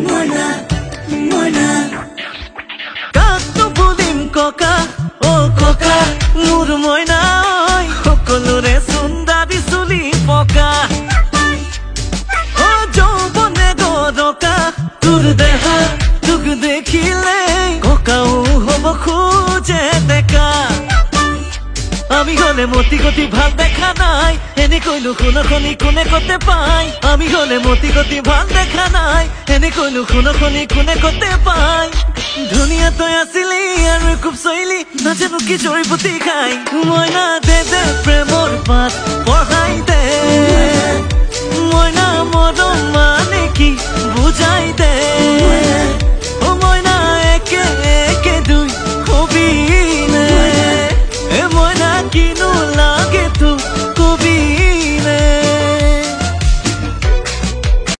মইনা মইনা কাকটো বুলিম ককা ও ককা মোৰ মইনা সকলোৰে সুন্দৰী চুলি পকা ও যৌবনে গৰকা তোৰ দেহা তোক দেখিলে ককাও হ'ব খোজে ডেকা আমি হলে মতি গতি ভাল দেখা নাই এনেকৈনো শুনখনি কোনে কতে পাই আমি হলে মতি গতি ভাল দেখা নাই এনেকৈনো শুনখনি কোনে কতে পাই ধুনীয়া তই আছিলি আৰু খুব চৈলি নাজানো কি জড়িবুটি খাই মইনা দে দে প্ৰেমৰ পাত পঢ়াই দে মইনা মৰম